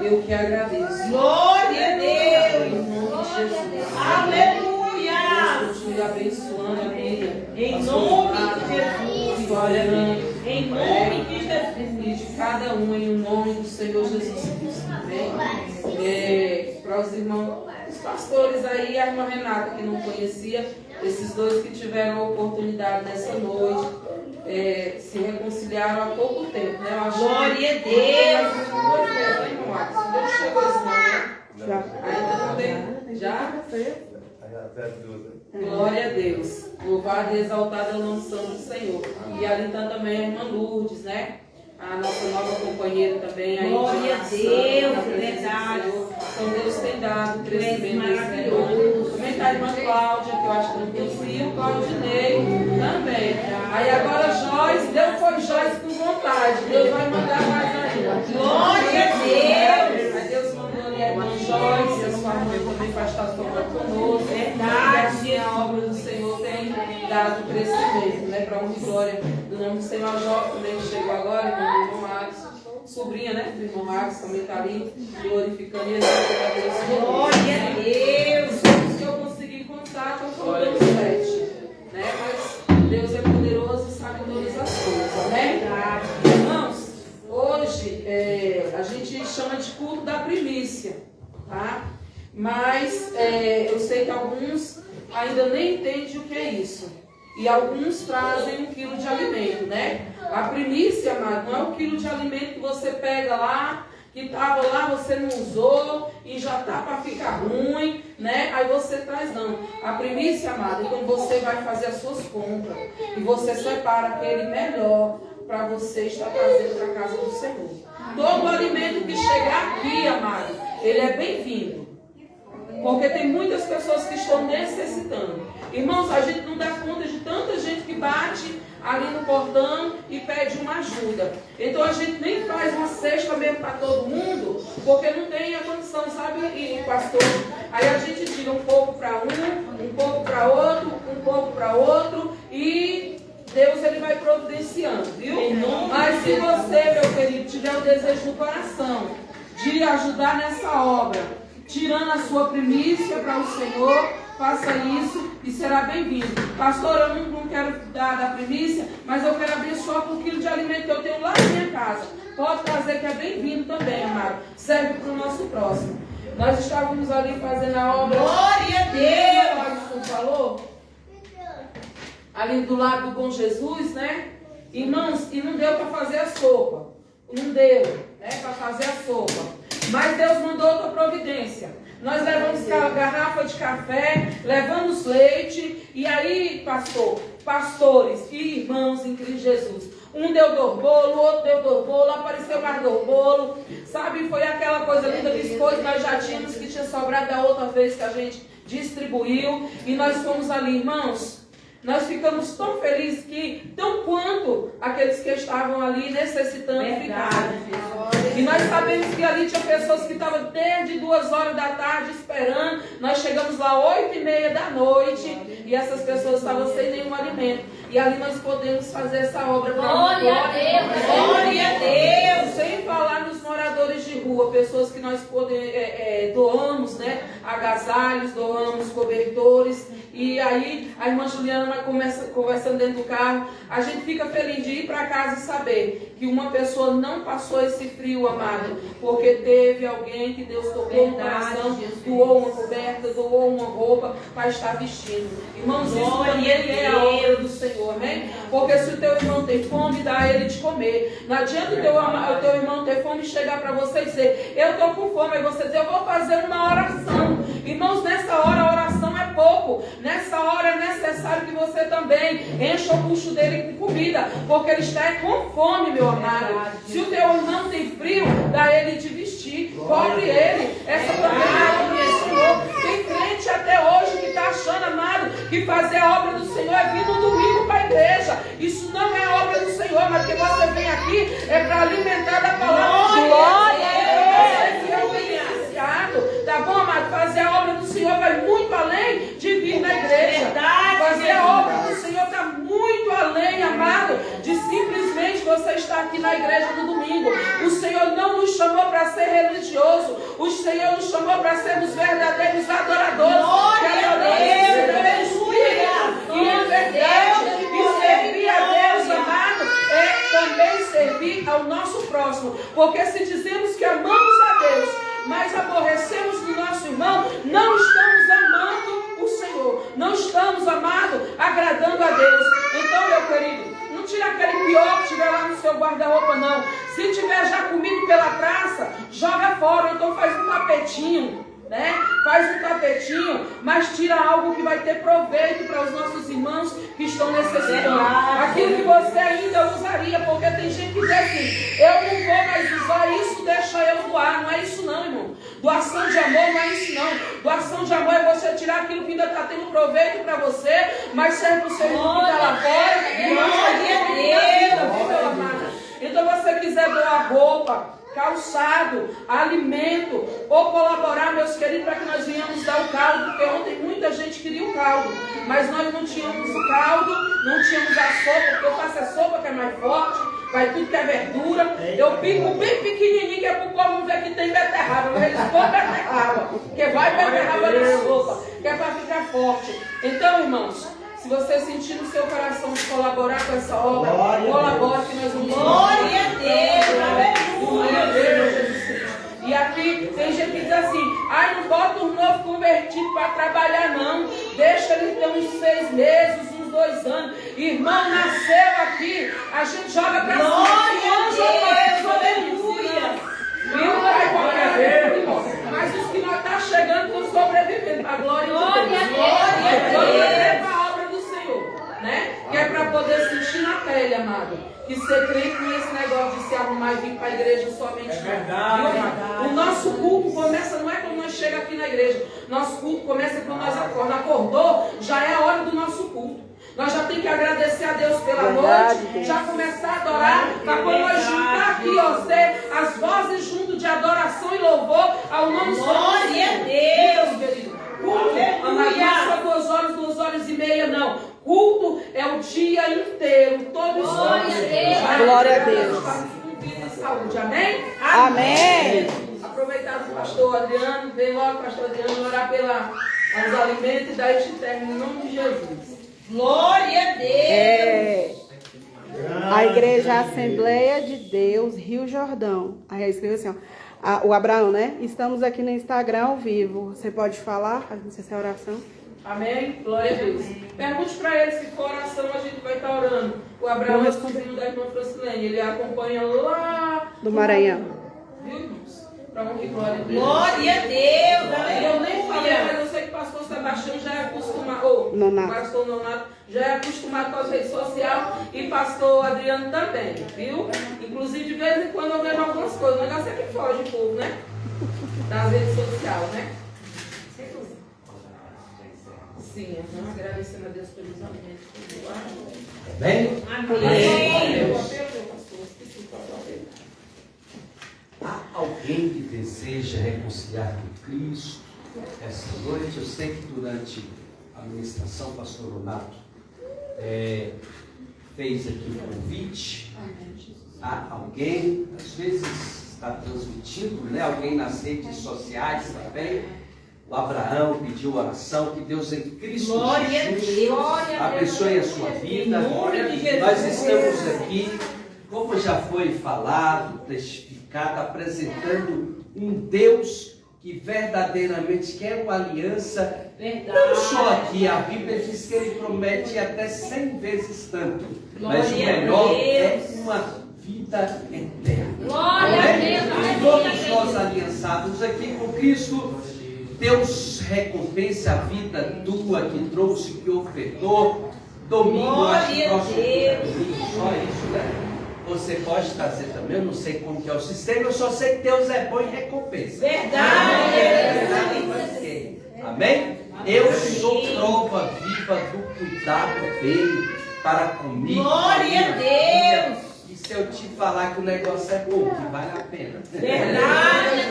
Eu que agradeço. Glória a Deus. Em nome de Jesus. Aleluia. Deus continue abençoando a Bíblia. Em nome de Jesus. Glória a Deus. Em nome de Jesus. suprir de cada um em nome do Senhor Jesus Cristo. Amém? Para os irmãos, os pastores aí, a irmã Renata, que não conhecia, esses dois que tiveram a oportunidade nessa noite, se reconciliaram há pouco tempo, né? Glória a Deus! Deus chegou esse nome, já. Ainda não tem? Já? Glória a Deus. Louvado e exaltado é o nome santo do Senhor. E ali está também a irmã Lourdes, né? A nossa nova companheira também. Glória a Deus, verdade. Então Deus tem dado crescimento nesse irmão. Também está a irmã Cláudia, que eu acho que não conhecia, o Claudinei também. Aí agora Joyce, Deus foi Joyce com vontade. Deus vai mandar mais ainda. Glória a Deus! Aí Deus mandou ali a irmã Joyce, a sua mãe também vai estar tomando conosco. Verdade. E a obra do Senhor tem dado crescimento, né? Para honra e glória do nome do Senhor. Jó também chegou agora, irmão do irmão Alisson. Sobrinha, né? Do irmão Alisson também está ali, glorificando e exaltando a Deus. Glória a Deus! Se eu conseguir contar, estou faltando 7. Né? Mas Deus é poderoso e sabe todas as coisas, né? Irmãos, hoje a gente chama de culto da primícia, tá? Mas eu sei que alguns ainda nem entendem o que é isso. E alguns trazem 1 quilo de alimento, né? A primícia, amado, não é 1 quilo de alimento que você pega lá, que estava lá, você não usou e já tá para ficar ruim, né? Aí você traz, não. A primícia, amado, é quando você vai fazer as suas compras e você separa aquele melhor para você estar trazendo para a casa do Senhor. Todo alimento que chegar aqui, amado, ele é bem-vindo. Porque tem muitas pessoas que estão necessitando. Irmãos, a gente não dá conta de tanta gente que bate ali no portão e pede uma ajuda. Então a gente nem faz uma cesta mesmo para todo mundo, porque não tem a condição, sabe, e pastor? Aí a gente tira um pouco para um pouco para outro, um pouco para outro e Deus ele vai providenciando, viu? Mas se você, meu querido, tiver o desejo no coração de ajudar nessa obra, tirando a sua primícia para o Senhor, faça isso e será bem-vindo. Pastor, eu não quero dar da primícia, mas eu quero abençoar com 1 quilo de alimento que eu tenho lá na minha casa. Pode trazer que é bem-vindo também, amado. Serve para o nosso próximo. Nós estávamos ali fazendo a obra. Glória a Deus! O falou? Ali do lado do Bom Jesus, né? Irmãos, e não deu para fazer a sopa. Não deu, né? Para fazer a sopa. Mas Deus mandou outra providência. Nós levamos garrafa de café, levamos leite. E aí, pastores e irmãos em Cristo Jesus. Um deu dorbolo, o outro deu dorbolo, apareceu mais dorbolo. Sabe, foi aquela coisa linda, biscoito nós já tínhamos, que tinha sobrado da outra vez que a gente distribuiu. E nós fomos ali, irmãos. Nós ficamos tão felizes que, tão quanto aqueles que estavam ali necessitando ficaram. E nós sabemos que ali tinha pessoas que estavam desde 2 horas da tarde esperando. Nós chegamos lá 8h30 da noite e essas pessoas estavam sem nenhum alimento. E ali nós podemos fazer essa obra. Glória a Deus! Glória a Deus! Sem falar nos moradores de rua, pessoas que nós doamos, né? Agasalhos, doamos cobertores. E aí a irmã Juliana começa conversando dentro do carro. A gente fica feliz de ir para casa e saber que uma pessoa não passou esse frio, amado, porque teve alguém que Deus tocou no coração, doou uma coberta, doou uma roupa para estar vestindo. Irmãos, isso também é a obra do Senhor, amém? Porque se o teu irmão tem fome, dá a ele de comer. Não adianta o teu irmão ter fome e chegar para você e dizer, eu estou com fome, aí você dizer, eu vou fazer uma oração. Irmãos, nessa hora a oração é pouco. Nessa hora é necessário que você também encha o bucho dele com comida, porque ele está com fome, meu amado. Se o teu irmão tem frio, dá ele de vestir, cobre ele. Essa também é a obra do Senhor. Tem crente até hoje que está achando, amado, que fazer a obra do Senhor é vir no domingo para a igreja. Isso não é obra do Senhor, mas que você vem aqui é para alimentar da palavra de Glória. Tá bom, amado? Fazer a obra do Senhor vai muito além de vir na igreja. Fazer a obra do Senhor está muito além, amado, de simplesmente você estar aqui na igreja no domingo. O Senhor não nos chamou para ser religioso. O Senhor nos chamou para sermos verdadeiros adoradores. Glória a Deus! E em verdade, e servir a Deus, amado, é também servir ao nosso Porque se dizemos que amamos a Deus, mas aborrecemos do nosso irmão, não estamos amando o Senhor, não estamos, amado, agradando a Deus. Então, meu querido, não tira aquele pior que tiver lá no seu guarda-roupa, não. Se tiver já comido pela praça, joga fora, então faz um tapetinho, né? Faz um tapetinho, mas tira algo que vai ter proveito para os nossos irmãos que estão necessitando. Aquilo que você ainda usaria, porque tem gente que diz assim, eu não vou mais usar isso, deixa eu doar. Não é isso não, irmão. Doação de amor não é isso não. Doação de amor é você tirar aquilo que ainda está tendo proveito para você, mas serve para o seu irmão que está lá fora, e não vai. Então você quiser doar roupa, calçado, alimento, ou colaborar, meus queridos, para que nós venhamos dar o caldo, porque ontem muita gente queria o caldo, mas nós não tínhamos o caldo, não tínhamos a sopa, porque eu faço a sopa que é mais forte, vai tudo que é verdura, eu pico bem pequenininho, que é para o povo não ver que tem beterraba, mas eles põem beterraba, porque vai beterraba na sopa, que é para ficar forte. Então, irmãos, se você sentir no seu coração de colaborar com essa obra, colabore que nós vamos. Glória a Deus, Glória a Deus, Jesus Cristo. E aqui tem gente que diz assim, ai, não bota um novo convertido para trabalhar não, deixa ele ter uns 6 meses, uns 2 anos. Irmão, nasceu aqui, a gente joga para cima. aleluia. Viu? Mas os que nós está chegando estão sobrevivendo. A glória a Deus. Glória a obra do Senhor, né? Que é para poder sentir na pele, amado. Que ser crente não é esse negócio de se arrumar e vir para a igreja somente. É verdade. O nosso culto começa, não é quando nós chegamos aqui na igreja. Nosso culto começa quando nós acordamos. Acordou, já é a hora do nosso culto. Nós já temos que agradecer a Deus pela noite, já começar a adorar, para quando nós juntar aqui, ó, ser as vozes junto de adoração e louvor ao nome do Senhor. Glória a Deus, querido. Culto, não é só 2 horas e meia, não. Culto é o dia inteiro, todo instante. Glória a Deus. Com vida e saúde, amém? Amém. Aproveitar o pastor Adriano, vem logo, pastor Adriano, orar pelos alimentos e daí te termino em nome de Jesus. Glória a Deus. A Igreja Assembleia de Deus, Rio Jordão. Aí escreveu assim, ó, o Abraão, né? Estamos aqui no Instagram ao vivo. Você pode falar? Não sei se é oração. Amém? Glória a Deus. Pergunte para ele se for oração, a gente vai estar orando. O Abraão é o filho da irmã Francilene. Ele acompanha lá do Maranhão. Viu, irmãos? Para honra e glória a Deus. Glória a Deus. Aleluia. Eu nem falei, mas eu sei que o pastor Sebastião já é acostumado. O pastor Nonato já é acostumado com as redes sociais. E pastor Adriano também, viu? Inclusive, de vez em quando eu vejo algumas coisas. O negócio é que foge o povo, né? Das redes sociais, né? Sim, agradecendo a Deus pelos alimentos. Bem? Amém. Há alguém que deseja reconciliar com Cristo essa noite? Eu sei que durante a ministração, o pastor Renato fez aqui um convite. Há alguém, às vezes está transmitindo, né? Alguém nas redes sociais também. O Abraão pediu oração, que Deus em Cristo Jesus abençoe a sua vida. Nós estamos aqui, como já foi falado, testificado, apresentando um Deus que verdadeiramente quer uma aliança. Não só aqui, a Bíblia diz que Ele promete até 100 vezes tanto, mas o melhor é uma vida eterna. Glória a Deus. Todos nós aliançados aqui com Cristo, Deus recompensa a vida tua que trouxe, que ofertou. Domingo, acho que próximo domingo, só isso, né? Você pode trazer também, eu não sei como que é o sistema, eu só sei que Deus é bom e recompensa. Verdade. Amém? Eu sou prova viva do cuidado dele para comigo. Glória a Deus. E se eu te falar que o negócio é bom, que vale a pena. Verdade.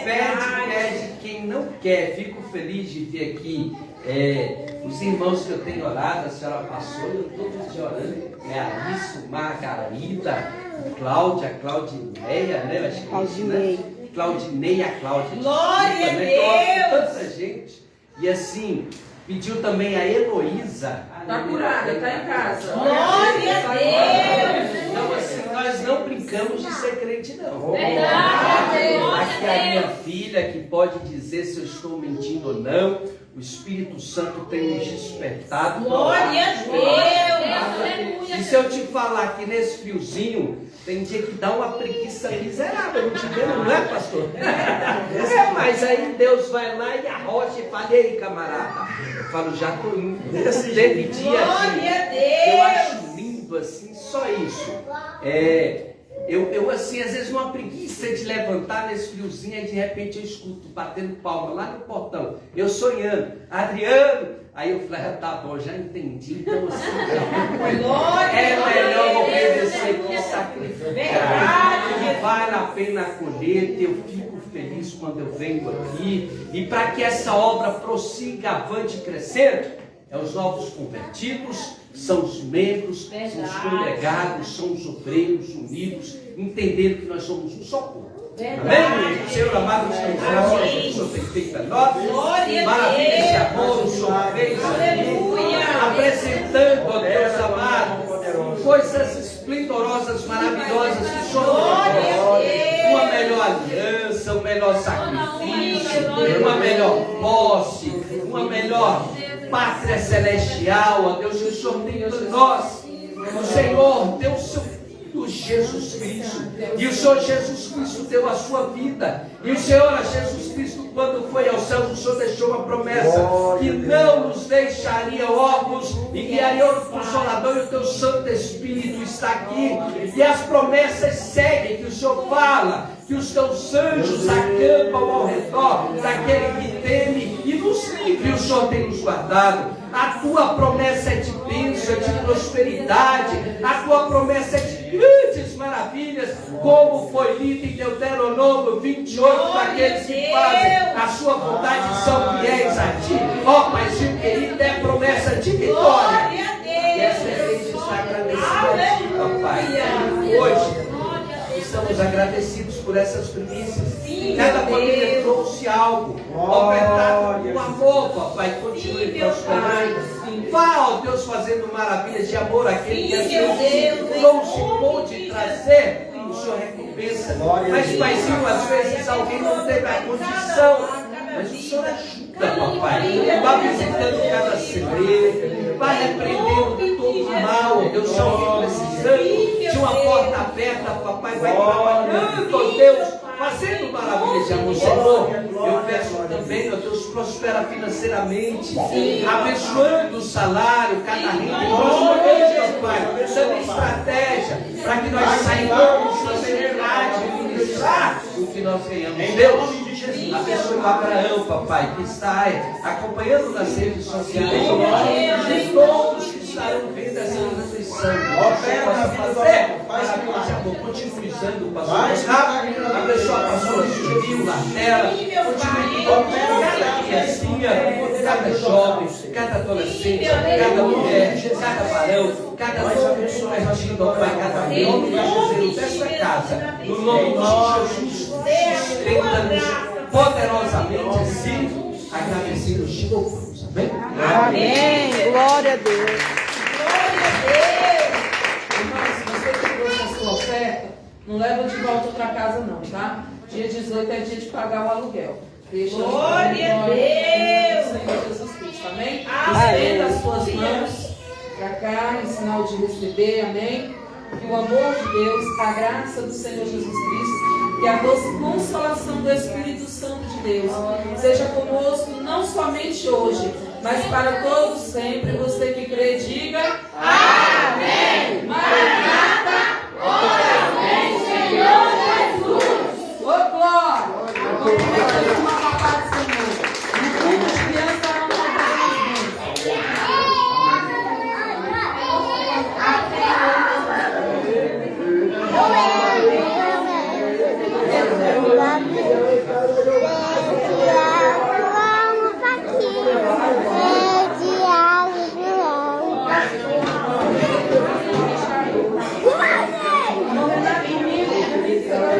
Pede quem não quer. Fico feliz de ver aqui os irmãos que eu tenho orado. A senhora passou, eu estou todos orando. Alice, Margarida, Cláudia, Claudineia, né? Acho que é isso, né? Claudineia, Cláudia. Glória a Deus! Tanta gente. E assim, pediu também a Heloísa. Está curada, está em casa. Glória a Deus! Então, assim, nós não brincamos de ser crente, não. Verdade. Aqui a minha filha que pode dizer se eu estou mentindo ou não. O Espírito Santo tem nos despertado. Glória a Deus. E se eu te falar que nesse friozinho tem dia que dá uma preguiça miserável, não te vendo, não é, pastor? Mas aí Deus vai lá e arrocha e fala, ei, camarada, eu falo, já tô indo. Teve dia que eu acho lindo assim, só isso. Eu assim, às vezes uma preguiça de levantar nesse friozinho, aí de repente eu escuto batendo palma lá no portão, eu sonhando, Adriano, aí eu falei, tá bom, já entendi, então assim, é melhor obedecer que sacrificar, e vale a pena a colheita, eu fico feliz quando eu venho aqui, e para que essa obra prossiga avante e crescer, é os novos convertidos, são os membros, são os congregados, são os obreiros unidos, entendendo que nós somos um só povo. Amém? O Senhor amado, estamos graças a Deus, o Senhor tem feito a nós. Maravilha esse amor, o Senhor fez apresentando, ó Deus amado, coisas esplendorosas, maravilhosas que o Senhor fez. Uma melhor aliança, um melhor sacrifício, uma melhor posse, uma melhor pátria celestial, ó Deus, que o Senhor tem para nós. O Senhor deu o seu Filho Jesus Cristo, e o Senhor Jesus Cristo deu a sua vida, e o Senhor Jesus Cristo, quando foi ao céu, o Senhor deixou uma promessa, que não nos deixaria órfãos, e guiaria o Consolador, e o teu Santo Espírito está aqui, e as promessas seguem, que o Senhor fala, que os teus anjos acampam ao redor daquele que teme, e nos livre o Senhor tem nos guardado. A tua promessa é de bênção, é de prosperidade, a tua promessa é de grandes maravilhas, como foi lido em Deuteronômio 28, daqueles que fazem a sua vontade são fiéis a ti. Ó Paizinho querido, é promessa de vitória. E essa é a gente está agradecida a ti, ó Pai. Hoje estamos agradecidos por essas primícias. Cada família trouxe algo ofertado com amor, papai. Continue prosperando. Vá, ó Deus, fazendo maravilhas de amor àquele que às vezes trouxe, pôde trazer. O Senhor recompensa. Mas, Paizinho, às vezes alguém não teve a condição. Mas o Senhor ajuda, papai. Vá visitando cada celeiro, vá repreendendo todo o mal. Deus, se alguém precisando de uma porta aberta, papai, vai trabalhando, ó Deus, fazendo maravilhas de amor. Senhor, eu peço também, ó Deus, prospera financeiramente, abençoando o salário, cada renda, Pai, dando estratégia para que nós saibamos fazer verdade, ministrar o que nós ganhamos. Deus, abençoe o Abraão, papai, que está acompanhando nas redes sociais, e todos que estarão vendo essa transmissão, possa fazer maravilha de amor. Continue usando o pastor Gustavo, abençoe a pastora Juju na tela, continue cada criancinha, cada jovem, cada adolescente, cada mulher, cada varão, cada novo convertido, ó Pai, cada nome de Jesus desta casa, no nome de Jesus, sustenta-nos poderosamente assim, agradecidos de louvores. Amém? Amém. Glória a Deus. Glória a Deus. Irmãos, se você que trouxe a sua oferta, não leva de volta para casa não, tá? Dia 18 é dia de pagar o aluguel. Deixa Glória a Deus. Senhor Jesus Cristo, amém? Amém. Estenda as suas mãos para cá, em sinal de receber, amém? Que o amor de Deus, a graça do Senhor Jesus Cristo, que a doce consolação do Espírito Santo de Deus seja conosco não somente hoje, mas para todos sempre. Você que crê, diga amém.